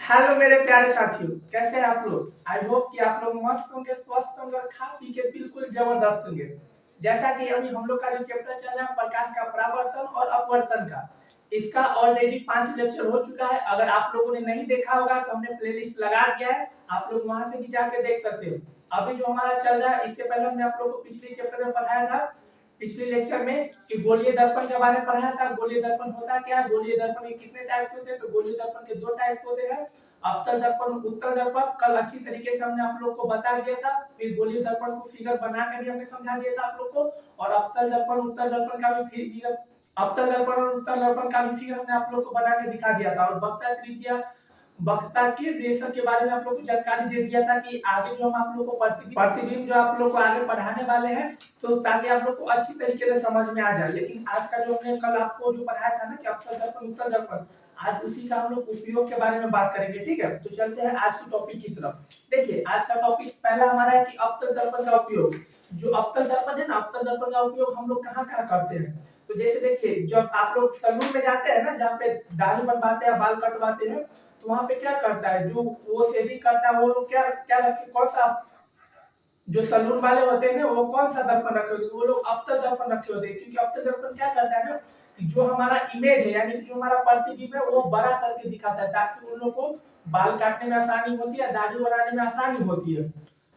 Hello मेरे प्यारे साथियों, कैसे हैं आप लोग। आई होप कि आप लोग मस्त होंगे, स्वस्थ होंगे और खा पी के बिल्कुल जबरदस्त होंगे। जैसा कि अभी हम लोग का जो चैप्टर चल रहा है प्रकाश का परावर्तन और अपवर्तन का, इसका ऑलरेडी 5 लेक्चर हो चुका है। अगर आप लोगों ने नहीं देखा होगा तो हमने प्लेलिस्ट लगा दिया है, आप लोग वहां से भी जाके देख सकते हो। अभी जो हमारा चल रहा है, इससे पहले हमने आप लोगों को पिछले चैप्टर में पढ़ाया था, पिछले लेक्चर में, कि गोलीय दर्पण के बारे में पढ़ाया था। गोलीय दर्पण होता क्या है, गोलीय दर्पण के कितने टाइप्स होते हैं। तो गोलीय दर्पण के 2 टाइप्स होते हैं, अवतल दर्पण, उत्तल दर्पण। कल अच्छी तरीके से हमने आप लोग को बता दिया था। फिर गोलीय दर्पण को फिगर बना कर भी हमने समझा दिया था आप लोग को। और अवतल दर्पण, उत्तल दर्पण का भी फिगर, अवतल दर्पण और उत्तल दर्पण का भी फिगर हमने आप लोग को बना के दिखा दिया था। और वक्ता त्रिज्या, वक्ता के रेशम के बारे में आप लोग को जानकारी दे दिया था कि आगे जो हम आप लोग को प्रतिबिंब जो आप लोग को आगे पढ़ाने वाले हैं, तो ताकि आप लोग को अच्छी तरीके से समझ में आ जाए। लेकिन आज का जो हमने कल आपको जो पढ़ाया था ना कि अवतल दर्पण, उत्तल दर्पण, आज उसी का हम लोग उपयोग के बारे में बात करेंगे। ठीक है, तो चलते हैं आज की टॉपिक की तरफ। देखिए, आज का टॉपिक पहला हमारा है कि अवतल दर्पण का उपयोग। जो अवतल दर्पण है ना, अवतल दर्पण का उपयोग हम लोग कहाँ-कहाँ करते हैं। तो जैसे देखिए, जब आप लोग सैलून में जाते हैं ना, जहाँ पे दाढ़ी बनवाते हैं, बाल कटवाते हैं, तो वहां पे क्या करता है, जो वो सेविंग करता है, वो लोग क्या क्या रखे, कौन सा, जो सैलून वाले होते हैं ना, वो कौन सा दर्पण रखे होते हैं, वो लोग अवतल दर्पण रखे होते हैं। क्योंकि अवतल दर्पण क्या करता है ना, कि जो हमारा इमेज है, यानी कि जो हमारा प्रतिबिंब है, वो बड़ा करके दिखाता है, ताकि उन लोगों को बाल काटने में आसानी होती है, दाढ़ी बनाने में आसानी होती है।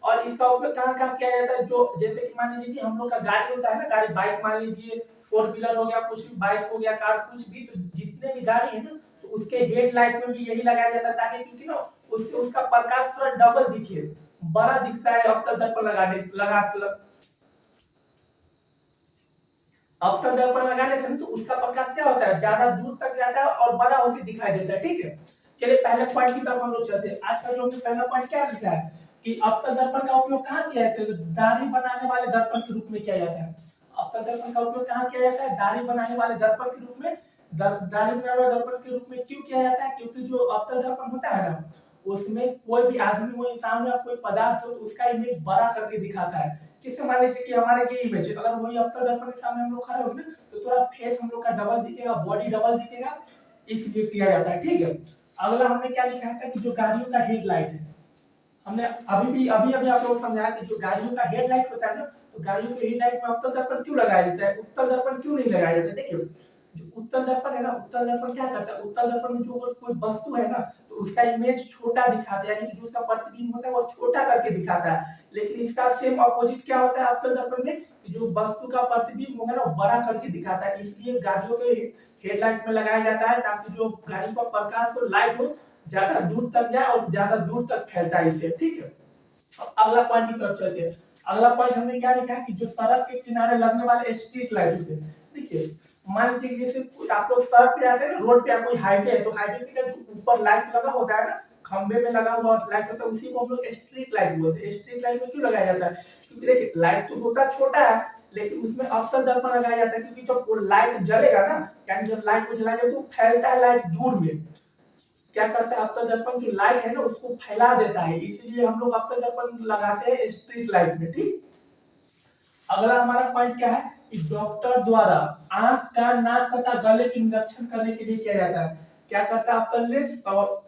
और इसका उपयोग कहाँ-कहाँ किया जाता है, जो जैसे कि मान लीजिए कि हम लोग का गाड़ी होता है ना, गाड़ी, बाइक मान लीजिए, फोर व्हीलर हो गया, कुछ भी बाइक हो गया, कार, कुछ भी, तो जितने भी गाड़ी है ना, तो उसके हेडलाइट में भी यही लगाया जाता है, ताकि क्योंकि ना उससे उसका प्रकाश थोड़ा डबल दिखे, बड़ा दिखता है अवतल दर्पण अवतल दर्पण लगाने से तो उसका प्रकाश क्या होता है, ज्यादा दूर तक जाता है और बड़ा होकर दिखाई देता है। ठीक है, चलिए पहले पॉइंट की तरफ हम लोग चलते हैं। आज का जो हमने पहला पॉइंट क्या लिखा है कि अवतल दर्पण का उपयोग कहाँ किया जाता है, दाढ़ी बनाने वाले दर्पण के रूप में किया जाता है। अवतल दर्पण का उपयोग कहाँ किया जाता है, दाढ़ी बनाने वाले दर्पण के रूप में। दाढ़ी बनाने वाले दर्पण के रूप में क्यों किया जाता है, क्योंकि जो अवतल दर्पण होता है ना, उसमें कोई भी आदमी हो, इंसान हो या कोई पदार्थ हो, तो उसका इमेज बड़ा करके दिखाता है। जैसे मान लीजिए कि हमारे ये इमेज है, अगर वही अवतल दर्पण के सामने हम लोग खड़े होंगे ना, तो थोड़ा फेस हम लोग का डबल दिखेगा, बॉडी डबल दिखेगा, इसलिए किया जाता है। ठीक है, अगला हमने क्या लिखा था कि जो गाड़ियों का हेडलाइट है, हमने अभी अभी आप लोगों को समझाया कि जो गाड़ियों का हेडलाइट होता है ना, तो गाड़ियों के हेडलाइट में अवतल दर्पण क्यों लगाया जाता है, उत्तल दर्पण क्यों नहीं लगाया जाता है। देखिए, जो उत्तल दर्पण है ना, उत्तल दर्पण क्या करता है, उत्तल दर्पण में जो कोई वस्तु है ना, तो उसका इमेज छोटा दिखाता है, यानी कि जो उसका प्रतिबिंब होता है वो छोटा करके दिखाता है। लेकिन इसका सेम अपोजिट क्या होता है अवतल दर्पण में, कि जो वस्तु का प्रतिबिंब होगा ना, वो बड़ा करके दिखाता है। इसलिए गाड़ियों के हेडलाइट में लगाया जाता है, ताकि जो गाड़ी का प्रकाश हो, लाइट हो, ज्यादा दूर तक जाए और ज्यादा दूर तक फैलता है इससे। ठीक है, अगला पॉइंट की तरफ चलते हैं। अगला पॉइंट हमने क्या लिखा है कि जो सड़क के किनारे लगने वाले स्ट्रीट लाइट होते हैं। देखिए, मान लीजिए जैसे आप लोग सड़क पे जाते हैं ना, रोड पे, कोई हाईवे है, तो हाईवे पे जो ऊपर लाइट लगा होता है ना, खंबे में लगा हुआ लाइट होता है, उसी को हम लोग स्ट्रीट लाइट बोलते हैं। स्ट्रीट लाइट में क्यों लगाया जाता है, क्योंकि देखिए लाइट तो होता छोटा है, लेकिन उसमें अवतल दर्पण लगाया जाता है, क्योंकि जब वो लाइट जलेगा ना, यानी जब लाइट को जलाएंगे तो फैलता है लाइट दूर में। क्या करता है अवतल दर्पण, जो लाइट है ना, उसको फैला देता है, इसीलिए हम लोग अवतल दर्पण लगाते हैं स्ट्रीट लाइट में। ठीक, अगला हमारा पॉइंट क्या है कि डॉक्टर द्वारा आंख, कान, नाक तथा गले की निरीक्षण करने के लिए किया जाता है। क्या करता है अवतल, और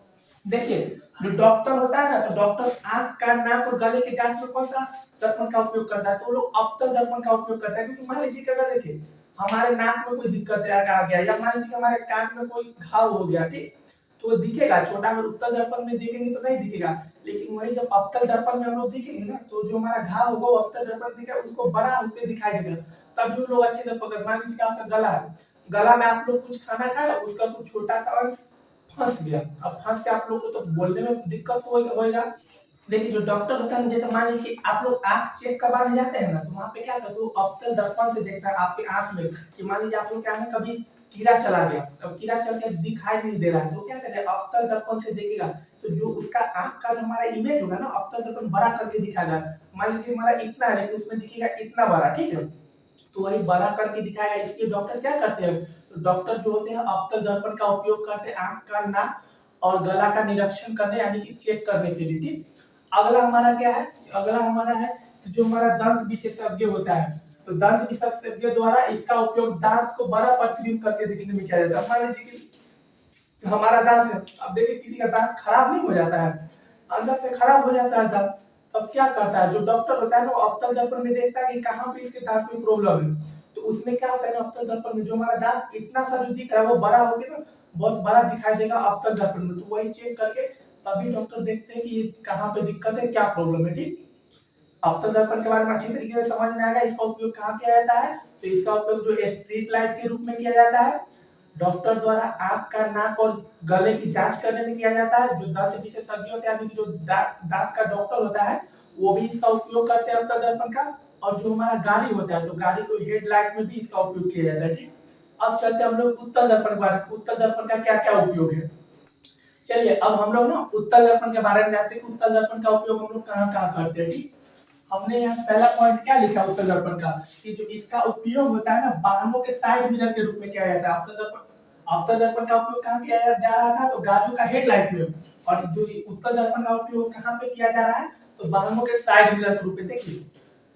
देखिए, जो डॉक्टर होता है ना, तो डॉक्टर आंख, कान, नाक और गले की जांच में कौन सा दर्पण का उपयोग करता है, तो लोग अवतल दर्पण का उपयोग करता है। क्योंकि मान लीजिए कि अगर देखिए हमारे नाक में कोई दिक्कत आ गया, या मान लीजिए हमारे कान में कोई घाव हो गया, ठीक, तो वो दिखेगा छोटा, अगर उत्तल दर्पण में देखेंगे तो नहीं दिखेगा। लेकिन वही जब अवतल दर्पण में हम लोग देखेंगे ना, तो जो हमारा घाव होगा वो अवतल दर्पण दिखेगा, उसको बड़ा होकर दिखाई देगा, तभी वो लोग अच्छे से पकड़। मान लीजिए आपका गला है, गला में आप लोग कुछ खाना खाया, उसका कुछ छोटा सा अंश फंस गया, अब फंस के आप लोग को तो बोलने में दिक्कत होएगा। लेकिन जो डॉक्टर होता है, जैसे मान लीजिए आप लोग आंख चेक करवाने जाते हैं ना, तो वहां पे क्या करते हो, अवतल दर्पण से देखता है आपके आंख में, कि मान लीजिए आप लोग क्या है, कभी कीड़ा चला गया, अब कीड़ा चल के दिखाई नहीं दे रहा है, तो क्या करें, अवतल दर्पण से देखेगा, तो जो उसका आंख का जो हमारा इमेज होगा ना, अवतल दर्पण बड़ा करके दिखाएगा। मान लीजिए हमारा इतना है, लेकिन उसमें दिखेगा इतना बड़ा। ठीक है, तो वही बड़ा करके दिखाएगा। इसलिए डॉक्टर क्या करते हैं, तो डॉक्टर जो होते हैं अवतल दर्पण का उपयोग करते हैं आंख, कान, नाक और गला का निरीक्षण करने, यानी कि चेक करने के लिए। ठीक, अगला हमारा क्या है, अगला हमारा है जो हमारा दंत विशेषज्ञ होता है, तो दंत विशेषज्ञ द्वारा इसका उपयोग दांत को बड़ा प्रतिबिंब करके दिखने में किया जाता है। मान लीजिए कि हमारा दांत है, अब देखिए किसी का दांत खराब नहीं हो जाता है, अंदर से खराब हो जाता है दांत, तब क्या करता है जो डॉक्टर होता है ना, वो अवतल दर्पण में देखता है कि कहाँ पे इसके दांत में प्रॉब्लम है। तो उसमें क्या होता है ना, अवतल दर्पण में जो हमारा दांत इतना सा जो दिख रहा है वो बड़ा होकर ना बहुत बड़ा दिखाई देगा अवतल दर्पण में, तो वही चेक करके तभी डॉक्टर देखते हैं कि ये कहाँ पे दिक्कत है, क्या प्रॉब्लम है। ठीक, अवतल दर्पण के बारे में अच्छी तरीके से समझ में आएगा। इसका उपयोग कहाँ किया जाता है, तो इसका उपयोग जो स्ट्रीट लाइट के रूप में किया जाता है, डॉक्टर द्वारा आंख का, नाक और गले की जांच करने में किया जाता है, जो दंत विशेषज्ञ होते हैं, यानी कि जो दांत का डॉक्टर होता है, वो भी इसका उपयोग करते हैं अवतल दर्पण का। और जो हमारा गाड़ी होता है, तो गाड़ी को हेडलाइट में भी इसका उपयोग किया जाता है। ठीक, अब चलते हैं हम लोग उत्तल दर्पण के बारे में, उत्तल दर्पण का क्या क्या उपयोग है। चलिए अब हम लोग ना उत्तल दर्पण के बारे में जानते हैं कि उत्तल दर्पण का उपयोग हम लोग कहाँ कहाँ करते हैं। ठीक, हमने यहाँ पहला पॉइंट क्या लिखा उत्तल दर्पण का, कि जो इसका उपयोग होता है ना वाहनों के साइड मिरर के रूप में किया जाता है। उत्तल दर्पण का उपयोग कहाँ किया जा रहा था, तो गाड़ियों का हेडलाइट में। और जो उत्तल दर्पण का उपयोग कहाँ पे किया जा रहा है, तो वाहनों के साइड मिरर के रूप में। देखिए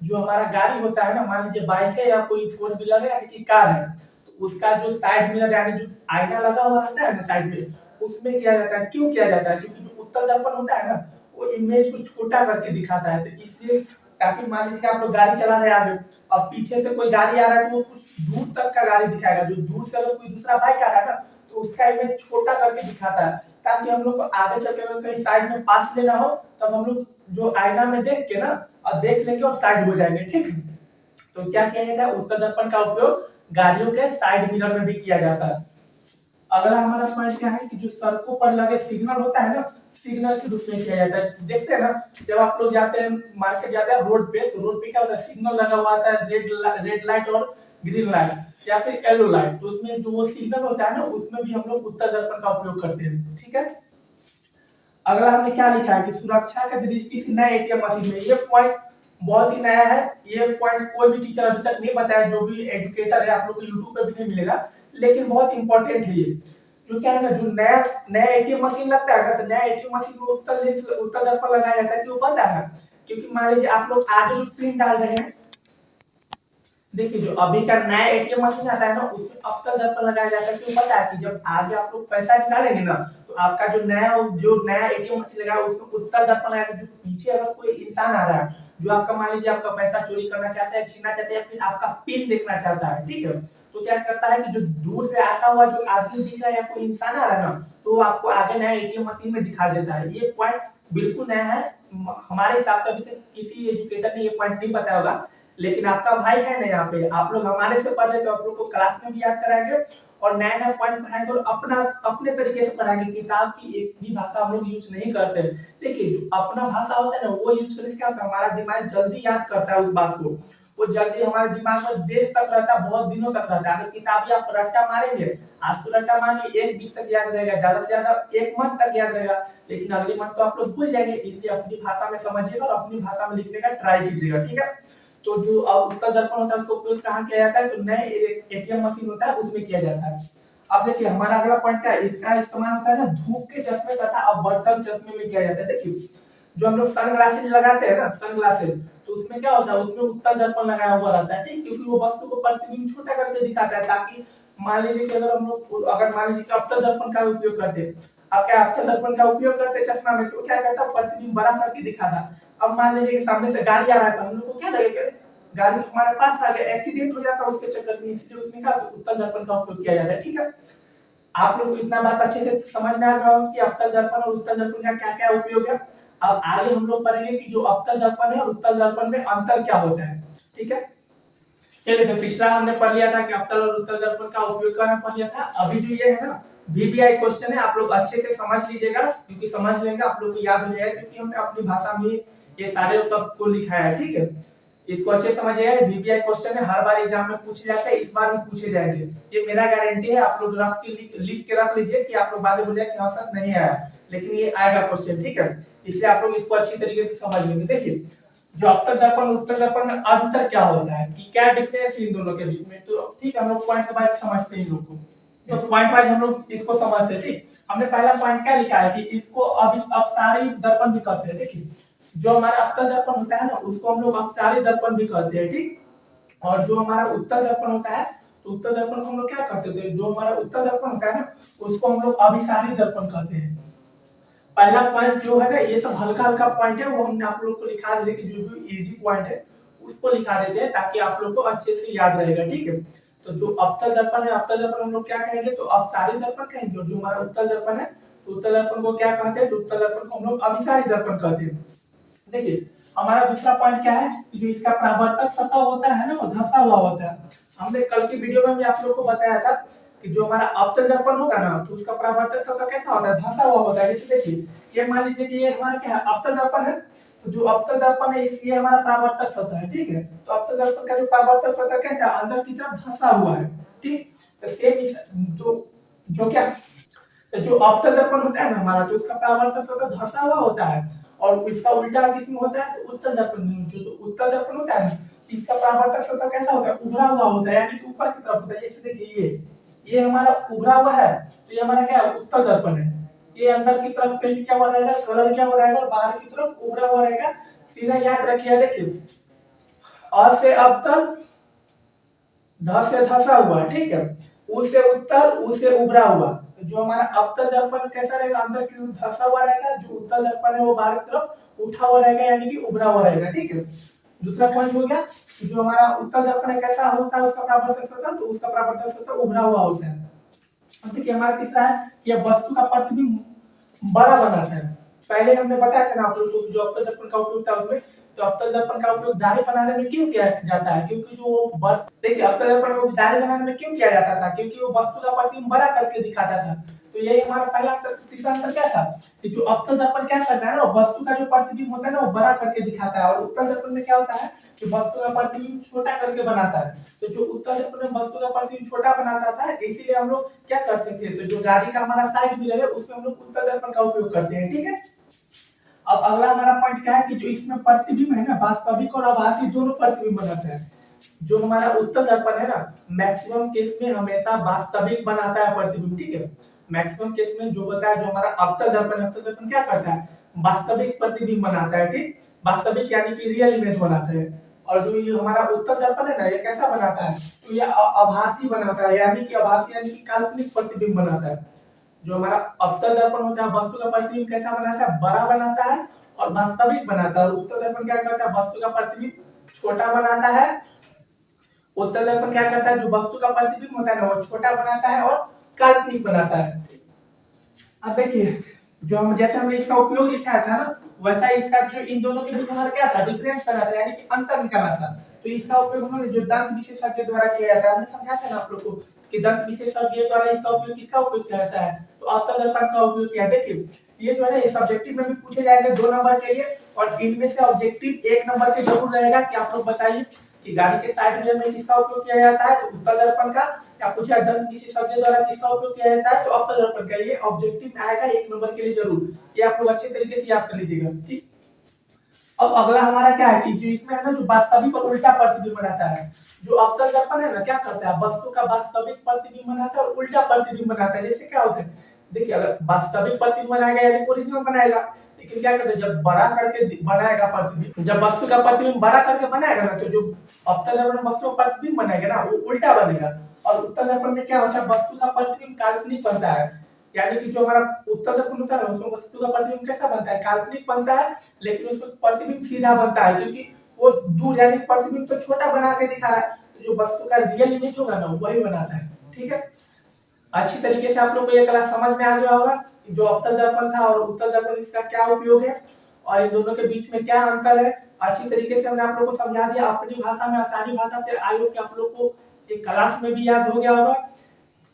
जो हमारा गाड़ी होता है ना, मान लीजिए बाइक है या कोई फोर व्हीलर है यानी कि कार है, तो उसका जो साइड मिरर यानी जो आईना लगा हुआ रहता है ना साइड में, उसमें किया जाता है। क्यों किया जाता है, क्योंकि जो उत्तल दर्पण होता है ना, वो इमेज को छोटा करके दिखाता है, तो इसलिए ताकि मान लीजिए आप लोग गाड़ी चला रहे हैं आगे, अब पीछे से कोई गाड़ी आ रहा है तो वो कुछ दूर तक का गाड़ी दिखाएगा, जो दूर से अगर कोई दूसरा बाइक आ रहा है ना, तो उसका इमेज छोटा करके दिखाता है, ताकि हम लोग को आगे चल के अगर कहीं साइड में पास लेना हो तब हम लोग जो आईना में देख के ना और देख लेंगे और साइड हो जाएंगे। ठीक, तो क्या किया जाता है, उत्तल दर्पण का उपयोग गाड़ियों के साइड मिरर में भी किया जाता है। अगला हमारा पॉइंट क्या है कि जो सड़कों पर लगे सिग्नल होता है ना, सिग्नल के रूप में किया जाता है। देखते हैं ना जब आप लोग जाते हैं मार्केट जाते हैं रोड पे, तो रोड पे क्या होता है, सिग्नल लगा हुआ आता है, रेड लाइट और ग्रीन लाइट या फिर येलो लाइट, तो उसमें जो वो सिग्नल होता है ना, उसमें भी हम लोग उत्तल दर्पण का उपयोग करते हैं। ठीक है, अगला हमने क्या लिखा है कि सुरक्षा की दृष्टि से नए एटीएम मशीन में, ये पॉइंट बहुत ही नया है, ये पॉइंट कोई भी टीचर अभी तक नहीं बताया, जो भी एजुकेटर है आप लोग को यूट्यूब पे भी नहीं मिलेगा, लेकिन बहुत इंपॉर्टेंट है ये। जो क्या है ना, जो नया नया एटीएम मशीन लगता है ना, तो नया एटीएम मशीन में उत्तल दर्पण लगाया जाता है। क्यों पता है, क्योंकि मान लीजिए आप लोग आगे जो पिन डाल रहे हैं, देखिए जो अभी का नया एटीएम मशीन आता है ना, उसमें अवतल दर्पण लगाया जाता है। क्यों पता है कि जब आगे आप लोग पैसा निकालेंगे ना, तो आपका जो नया एटीएम मशीन लगा है उसमें उत्तल दर्पण लगाया, जो पीछे अगर कोई इंसान आ रहा है जो आपका मान लीजिए आपका पैसा चोरी करना चाहता है, छीनना चाहता है, या फिर आपका पिन देखना चाहता है, ठीक है, तो क्या करता है कि जो दूर से आता हुआ जो आदमी दिख रहा है या कोई इंसान आ रहा है ना, तो वो आपको आगे नया एटीएम मशीन में दिखा देता है। ये पॉइंट बिल्कुल नया है, हमारे हिसाब से अभी तक किसी एजुकेटर ने ये पॉइंट नहीं बताया होगा, लेकिन आपका भाई है ना यहाँ पे, आप लोग हमारे से पढ़ रहे तो आप लोग को क्लास में भी याद कराएंगे और नया नया पॉइंट पढ़ाएंगे और अपना अपने तरीके से पढ़ाएंगे। किताब की एक भी भाषा हम लोग यूज नहीं करते। देखिए जो अपना भाषा होता है ना, वो यूज करने से क्या होता है, हमारा दिमाग जल्दी याद करता है उस बात को, वो जल्दी हमारे दिमाग में देर तक रहता है, बहुत दिनों तक रहता है। अगर किताबी आप रट्टा मारेंगे, आज तो रट्टा मारिए एक वीक तक याद रहेगा, ज्यादा से ज्यादा एक मंथ तक याद रहेगा, लेकिन अगले मंथ तो आप लोग भूल जाएंगे। इसलिए अपनी भाषा में समझिएगा और अपनी भाषा में लिखने का ट्राई कीजिएगा, ठीक है। तो जो उत्तल दर्पण होता है उसका उपयोग कहाँ किया जाता है, तो नए एटीएम मशीन होता है उसमें किया जाता है। अब देखिए हमारा अगला पॉइंट क्या है, इसका इस्तेमाल होता है ना धूप के चश्मे तथा अवर्तक चश्मे में किया जाता है। देखिए जो हम लोग सन ग्लासेस लगाते हैं ना, सन ग्लासेस, तो उसमें क्या होता है, उसमें उत्तल दर्पण लगाया हुआ रहता है, ठीक, क्योंकि वो वस्तु को प्रतिबिंब छोटा करके दिखाता है, ताकि मान लीजिए कि अगर मान लीजिए कि अवतल दर्पण का उपयोग करते हैं, अब क्या अवतल दर्पण का उपयोग करते चश्मा में, तो क्या करता है प्रतिबिंब बड़ा करके दिखाता। अब मान लीजिए कि सामने से गाड़ी आ रहा है तो हम लोग को क्या लगेगा, गाड़ी तो हमारे पास आ गया, एक्सीडेंट हो जाता है उसके चक्कर में, इसलिए उसमें क्या उत्तल दर्पण का उपयोग किया जाता है। ठीक है, आप लोग को इतना बात अच्छे से समझ में आ गया होगा कि अवतल दर्पण और उत्तल दर्पण का क्या क्या उपयोग है। अब आगे हम लोग पढ़ेंगे कि जो अवतल दर्पण है और उत्तल दर्पण में अंतर क्या होता है। ठीक है, चलिए तो पिछला हमने पढ़ लिया था कि अवतल और उत्तल दर्पण का उपयोग करना पढ़ लिया था। अभी जो ये है ना वीवीआई क्वेश्चन है, आप लोग अच्छे से समझ लीजिएगा, क्योंकि समझ लेंगे आप लोग को याद हो जाएगा, क्योंकि हमने अपनी भाषा में ये सारे सब को लिखा है। ठीक है, इसको अच्छे समझिएगा, वीवीआई क्वेश्चन है, हर बार एग्जाम में पूछे जाते हैं, इस बार भी पूछे जाएंगे, ये मेरा गारंटी है। आप लोग रख के लिख के रख लीजिए कि आप लोग बाद में बोले कि हाँ सर नहीं आया, लेकिन ये आएगा क्वेश्चन, ठीक है, इसलिए आप लोग इसको अच्छी तरीके से समझ लेंगे। देखिए जो अवतल दर्पण उत्तल दर्पण में अंतर क्या होता है, कि क्या डिफरेंस इन दोनों के बीच में, तो ठीक है हम लोग पॉइंट वाइज समझते हैं इन लोग को, तो पॉइंट वाइज हम लोग इसको समझते हैं। ठीक, हमने पहला पॉइंट क्या लिखा है कि इसको अभी अपसारी दर्पण भी कहते हैं। देखिए जो हमारा अवतल दर्पण होता है ना, उसको हम लोग अपसारी दर्पण भी कहते हैं। ठीक, और जो हमारा उत्तल दर्पण होता है तो उत्तल दर्पण को हम लोग क्या करते थे, जो हमारा उत्तल दर्पण होता है ना उसको हम लोग अभिसारी दर्पण कहते हैं। पहला पॉइंट जो है ना, ये सब हल्का हल्का पॉइंट है, वो हमने आप लोग को लिखा दे कि जो भी इजी पॉइंट है उसको लिखा देते हैं ताकि आप लोग को अच्छे से याद रहेगा, ठीक है। तो जो अवतल दर्पण है, अवतल दर्पण हम लोग क्या कहेंगे, तो अवसारी दर्पण कहेंगे। और जो हमारा उत्तल दर्पण है, तो उत्तल दर्पण को क्या कहते हैं, तो उत्तल दर्पण को हम लोग अभिसारी दर्पण कहते हैं। देखिए हमारा दूसरा पॉइंट क्या है कि जो इसका परावर्तक सतह होता है ना वो धंसा हुआ होता है। हमने कल की वीडियो में भी आप लोग को बताया था कि जो हमारा अवतल दर्पण होगा ना तो उसका परावर्तक सतह कैसा होता है, धंसा हुआ होता है। जैसे देखिए ये मान लीजिए कि ये हमारा क्या है, अवतल दर्पण है, तो जो अवतल दर्पण है ये हमारा परावर्तक सतह है, ठीक है। तो अवतल दर्पण का जो परावर्तक सतह कैसा है, अंदर की तरफ धंसा हुआ है, ठीक। तो सेम जो क्या जो अवतल दर्पण होता है ना हमारा, तो उसका परावर्तक सतह धंसा हुआ होता है। और इसका उल्टा किसमें होता है, तो उत्तल दर्पण में। जो उत्तल दर्पण होता है इसका परावर्तक सतह कैसा होता है, उभरा हुआ होता है, यानी कि ऊपर की तरफ होता है। जैसे देखिए ये हमारा उभरा हुआ है, तो ये हमारा क्या है, उत्तल दर्पण है। ये अंदर की तरफ पेंट क्या हुआ रहेगा, कलर क्या हुआ रहेगा, और बाहर की तरफ उभरा हुआ रहेगा। सीधा याद रखिए, देखिए अ से अवतल, ध से धंसा हुआ, ठीक है। उ से उत्तल, उ से उभरा हुआ। तो जो हमारा अवतल दर्पण कैसा रहेगा, अंदर की तरफ धंसा हुआ रहेगा। जो उत्तल दर्पण है वो बाहर की तरफ उठा हुआ रहेगा, यानी कि उभरा हुआ रहेगा, ठीक है। दूसरा पॉइंट हो गया कि जो हमारा उत्तल दर्पण है कैसा होता है, उसका परावर्तक सतह, तो उसका परावर्तक सतह उभरा हुआ होता है। अब देखिए हमारा तीसरा है कि वस्तु का प्रतिबिंब बड़ा बनाता है। पहले हमने बताया था ना आप लोगों को जो अवतल दर्पण का उपयोग था उसमें, तो अवतल दर्पण का उपयोग दाढ़ी बनाने में क्यों किया जाता है, क्योंकि जो देखिए अवतल दर्पण को दाढ़ी बनाने में क्यों किया जाता था, क्योंकि वो वस्तु का प्रतिबिंब बड़ा करके दिखाता था। तो यही हमारा पहला अंतर। तीसरा अंतर क्या था कि जो अवतल दर्पण क्या करता है ना, वस्तु का जो प्रतिबिंब होता है ना वो बड़ा करके दिखाता है। और उत्तल दर्पण में क्या होता है कि वस्तु का प्रतिबिंब छोटा करके बनाता है। तो जो उत्तल दर्पण में वस्तु का प्रतिबिंब छोटा बनाता था, इसीलिए हम लोग क्या करते थे, तो जो गाड़ी का हमारा साइड मिरर है उसमें हम लोग उत्तल दर्पण का उपयोग करते हैं, ठीक है। अब अगला हमारा पॉइंट क्या है कि जो इसमें प्रतिबिंब है ना, वास्तविक और आभासी दोनों प्रतिबिंब बनाते हैं। जो हमारा उत्तल दर्पण है ना, मैक्सिमम केस में हमेशा वास्तविक बनाता है प्रतिबिंब, ठीक है। मैक्सिमम केस में जो होता है, जो हमारा अवतल दर्पण क्या करता है, वास्तविक प्रतिबिंब बनाता है, ठीक। वास्तविक यानी कि रियल इमेज बनाता है। और जो ये हमारा उत्तल दर्पण है ना, ये कैसा बनाता है, तो ये आभासी बनाता है, यानी कि आभासी यानी कि काल्पनिक प्रतिबिंब बनाता है। जो हमारा अवतल दर्पण होता है वस्तु का प्रतिबिंब कैसा बनाता है, बड़ा बनाता है और वास्तविक बनाता है। और उत्तल दर्पण क्या करता है, वस्तु का प्रतिबिंब छोटा बनाता है। उत्तल दर्पण क्या करता है, जो वस्तु का प्रतिबिंब होता है ना वो छोटा बनाता है और काल्पनिक बनाता है। अब देखिए जो हम जैसे हमने इसका उपयोग लिखा था ना, वैसा इसका जो इन दोनों के बीच हमारा क्या था, डिफरेंस करना था, यानी कि अंतर निकालना था। तो इसका उपयोग हम लोग जो दंत विशेषज्ञ द्वारा किया जाता है, हमने समझाया था ना आप लोग को कि दंत विशेषज्ञ द्वारा इसका उपयोग किसका उपयोग किया जाता है, तो अवतल दर्पण का उपयोग किया। देखिए ये जो है ना, ये सब्जेक्टिव में भी पूछे जाएंगे 2 नंबर के लिए, और इनमें से ऑब्जेक्टिव 1 नंबर के जरूर रहेगा कि आप लोग बताइए कि गाड़ी के साइड मिरर में किसका उपयोग किया जाता है, तो उत्तल दर्पण का, या पूछा दंत विशेषज्ञ द्वारा किसका उपयोग किया जाता है, तो अवतल दर्पण का। ये ऑब्जेक्टिव में आएगा 1 नंबर के लिए जरूर, ये आप लोग अच्छे तरीके से याद कर लीजिएगा, ठीक। अब अगला हमारा क्या है कि जो इसमें है ना, जो वास्तविक और उल्टा प्रतिबिंब बनाता है। जो अवतल दर्पण है ना, क्या करता है, वस्तु का वास्तविक प्रतिबिंब बनाता है और उल्टा प्रतिबिंब बनाता है। जैसे क्या होता है, देखिए अगर वास्तविक प्रतिबिंब बनाएगा यानी ओरिजिनल बनाएगा, लेकिन क्या करता है, जब बड़ा करके बनाएगा प्रतिबिंब, जब वस्तु का प्रतिबिंब बड़ा करके बनाएगा ना, तो जो अवतल दर्पण में वस्तु का प्रतिबिंब बनेगा ना वो उल्टा बनेगा। और उत्तल दर्पण में क्या होता है, वस्तु का प्रतिबिंब काल्पनिक बनता है, यानी कि जो हमारा उत्तल दर्पण होता है उसमें वस्तु का प्रतिबिंब कैसा बनता है, काल्पनिक बनता है, लेकिन उसमें प्रतिबिंब सीधा बनता है, क्योंकि वो दूर यानी प्रतिबिंब तो छोटा बना के दिखा रहा है, जो वस्तु का रियल इमेज होगा ना वही बनाता है, ठीक है। अच्छी तरीके से आप लोग को ये क्लास समझ में आ गया होगा कि जो अवतल दर्पण था और उत्तल दर्पण, इसका क्या उपयोग है और इन दोनों के बीच में क्या अंतर है। अच्छी तरीके से हमने आप लोग को समझा दिया, अपनी भाषा में, आसानी भाषा से। आई होप कि आप लोग को एक क्लास में भी याद हो गया होगा।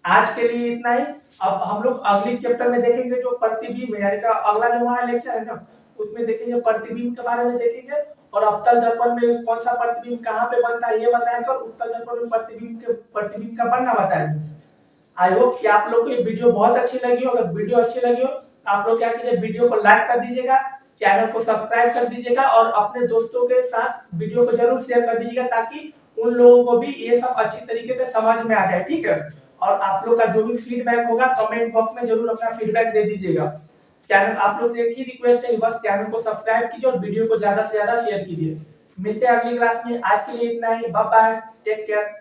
आज के लिए इतना ही। अब हम लोग अगली चैप्टर में देखेंगे जो प्रतिबिंब है, यानी कि अगला जो हमारा लेक्चर है ना उसमें देखेंगे प्रतिबिंब के बारे में देखेंगे, और अवतल दर्पण में कौन सा प्रतिबिंब कहाँ पे बनता है ये बताएंगे, और उत्तल दर्पण में प्रतिबिंब का बनना बताएंगे। आई होप कि आप लोग को ये वीडियो बहुत अच्छी लगी हो। अगर वीडियो अच्छी लगी हो तो आप लोग क्या कीजिए, वीडियो को लाइक कर दीजिएगा, चैनल को सब्सक्राइब कर दीजिएगा, और अपने दोस्तों के साथ वीडियो को जरूर शेयर कर दीजिएगा, ताकि उन लोगों को भी ये सब अच्छी तरीके से समझ में आ जाए, ठीक है। और आप लोग का जो भी फीडबैक होगा कमेंट बॉक्स में जरूर अपना फीडबैक दे दीजिएगा। चैनल आप लोग से एक ही रिक्वेस्ट है, बस चैनल को सब्सक्राइब कीजिए और वीडियो को ज्यादा से ज्यादा शेयर कीजिए। मिलते हैं अगली क्लास में। आज के लिए इतना ही, बाय बाय, टेक केयर।